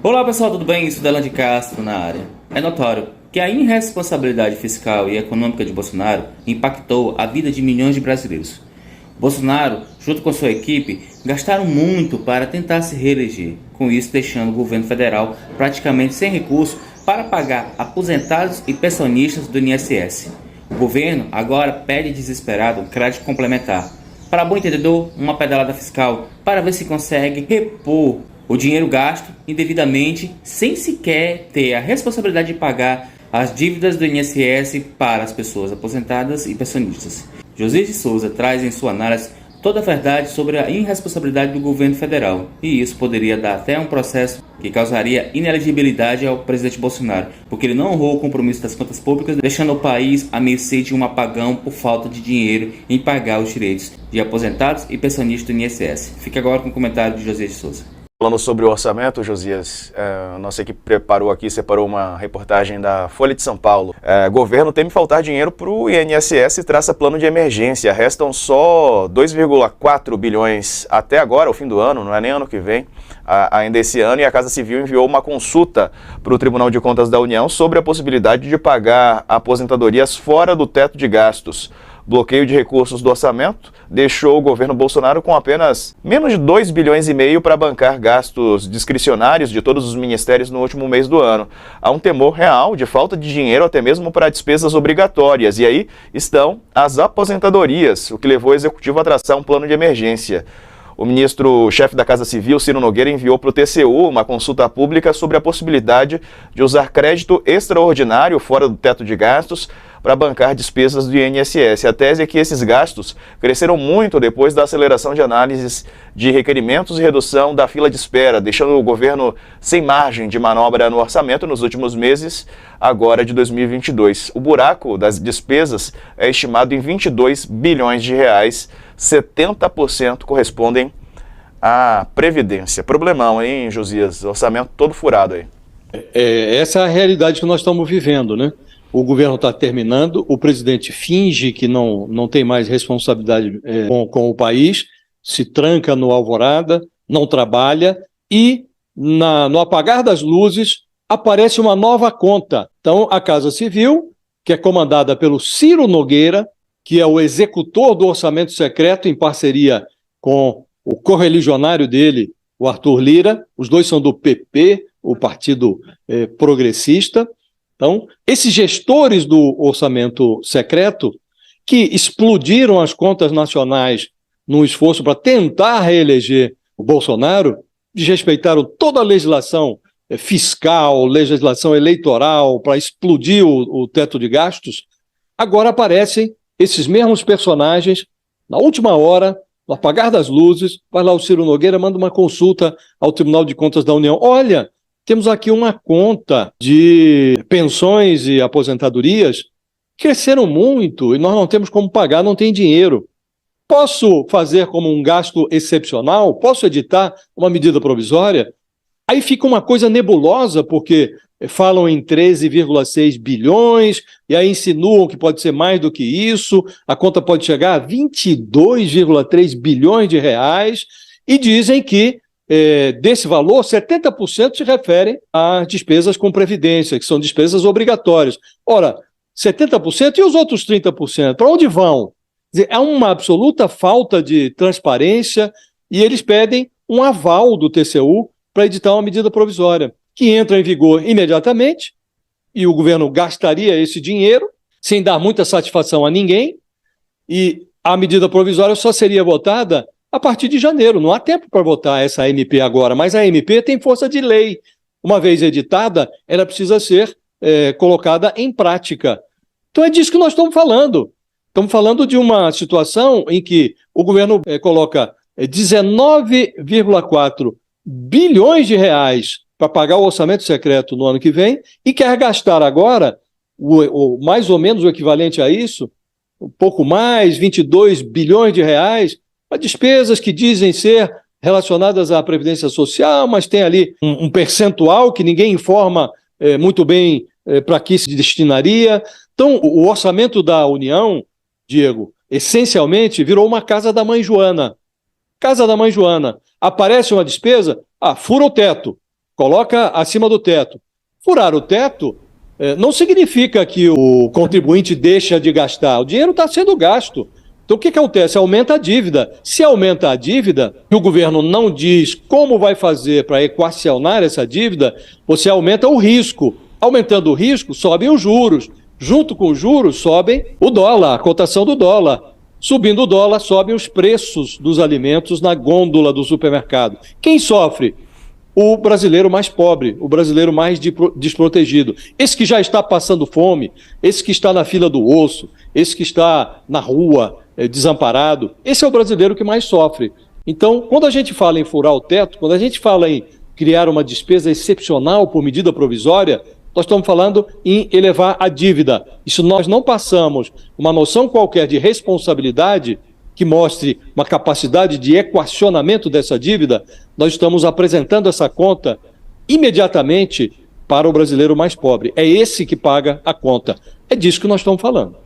Olá pessoal, tudo bem? Isso é Delan de Castro na área. É notório que a irresponsabilidade fiscal e econômica de Bolsonaro impactou a vida de milhões de brasileiros. Bolsonaro, junto com sua equipe, gastaram muito para tentar se reeleger, com isso deixando o governo federal praticamente sem recurso para pagar aposentados e pensionistas do INSS. O governo agora pede desesperado um crédito complementar. Para bom entendedor, uma pedalada fiscal para ver se consegue repor o dinheiro gasto indevidamente sem sequer ter a responsabilidade de pagar as dívidas do INSS para as pessoas aposentadas e pensionistas. Josias de Souza traz em sua análise toda a verdade sobre a irresponsabilidade do governo federal, e isso poderia dar até um processo que causaria inelegibilidade ao presidente Bolsonaro, porque ele não honrou o compromisso das contas públicas, deixando o país à mercê de um apagão por falta de dinheiro em pagar os direitos de aposentados e pensionistas do INSS. Fique agora com o comentário de Josias de Souza. Falando sobre o orçamento, Josias, nossa equipe separou uma reportagem da Folha de São Paulo. Governo teme faltar dinheiro para o INSS e traça plano de emergência. Restam só 2,4 bilhões até agora, o fim do ano, não é nem ano que vem, ainda esse ano, e a Casa Civil enviou uma consulta para o Tribunal de Contas da União sobre a possibilidade de pagar aposentadorias fora do teto de gastos. Bloqueio de recursos do orçamento deixou o governo Bolsonaro com apenas menos de 2,5 bilhões para bancar gastos discricionários de todos os ministérios no último mês do ano. Há um temor real de falta de dinheiro até mesmo para despesas obrigatórias, e aí estão as aposentadorias, o que levou o executivo a traçar um plano de emergência. O ministro-chefe da Casa Civil, Ciro Nogueira, enviou para o TCU uma consulta pública sobre a possibilidade de usar crédito extraordinário fora do teto de gastos para bancar despesas do INSS. A tese é que esses gastos cresceram muito depois da aceleração de análises de requerimentos e redução da fila de espera, deixando o governo sem margem de manobra no orçamento nos últimos meses, agora de 2022. O buraco das despesas é estimado em 22 bilhões de reais, 70% correspondem à Previdência. Problemão, hein, Josias? Orçamento todo furado aí. Essa é a realidade que nós estamos vivendo, né? O governo está terminando, o presidente finge que não tem mais responsabilidade com o país, se tranca no alvorada, não trabalha e, no apagar das luzes, aparece uma nova conta. Então, a Casa Civil, que é comandada pelo Ciro Nogueira, que é o executor do orçamento secreto em parceria com o correligionário dele, o Arthur Lira, os dois são do PP, o Partido Progressista. Então, esses gestores do orçamento secreto, que explodiram as contas nacionais num esforço para tentar reeleger o Bolsonaro, desrespeitaram toda a legislação fiscal, legislação eleitoral, para explodir o teto de gastos, agora aparecem esses mesmos personagens, na última hora, no apagar das luzes, vai lá o Ciro Nogueira, manda uma consulta ao Tribunal de Contas da União. Olha, temos aqui uma conta de pensões e aposentadorias que cresceram muito e nós não temos como pagar, não tem dinheiro. Posso fazer como um gasto excepcional? Posso editar uma medida provisória? Aí fica uma coisa nebulosa, porque falam em 13,6 bilhões e aí insinuam que pode ser mais do que isso, a conta pode chegar a 22,3 bilhões de reais e dizem que desse valor, 70% se referem a despesas com previdência, que são despesas obrigatórias. Ora, 70% e os outros 30%, para onde vão? Quer dizer, é uma absoluta falta de transparência e eles pedem um aval do TCU para editar uma medida provisória, que entra em vigor imediatamente e o governo gastaria esse dinheiro sem dar muita satisfação a ninguém e a medida provisória só seria votada a partir de janeiro. Não há tempo para votar essa MP agora, mas a MP tem força de lei. Uma vez editada, ela precisa ser colocada em prática. Então é disso que nós estamos falando. Estamos falando de uma situação em que o governo coloca 19,4 bilhões de reais para pagar o orçamento secreto no ano que vem e quer gastar agora, mais ou menos o equivalente a isso, um pouco mais, 22 bilhões de reais, para despesas que dizem ser relacionadas à Previdência Social, mas tem ali um percentual que ninguém informa muito bem para que se destinaria. Então, o orçamento da União, Diego, essencialmente virou uma casa da mãe Joana. Casa da mãe Joana. Aparece uma despesa, fura o teto. coloca acima do teto. Furar o teto não significa que o contribuinte deixa de gastar. O dinheiro está sendo gasto. Então, o que acontece? Aumenta a dívida. Se aumenta a dívida e o governo não diz como vai fazer para equacionar essa dívida, você aumenta o risco. Aumentando o risco, sobem os juros. Junto com os juros, sobem o dólar, a cotação do dólar. Subindo o dólar, sobem os preços dos alimentos na gôndola do supermercado. Quem sofre? O brasileiro mais pobre, o brasileiro mais desprotegido. Esse que já está passando fome, esse que está na fila do osso, esse que está na rua, desamparado, esse é o brasileiro que mais sofre. Então, quando a gente fala em furar o teto, quando a gente fala em criar uma despesa excepcional por medida provisória, nós estamos falando em elevar a dívida. E se nós não passamos uma noção qualquer de responsabilidade que mostre uma capacidade de equacionamento dessa dívida, nós estamos apresentando essa conta imediatamente para o brasileiro mais pobre. É esse que paga a conta. É disso que nós estamos falando.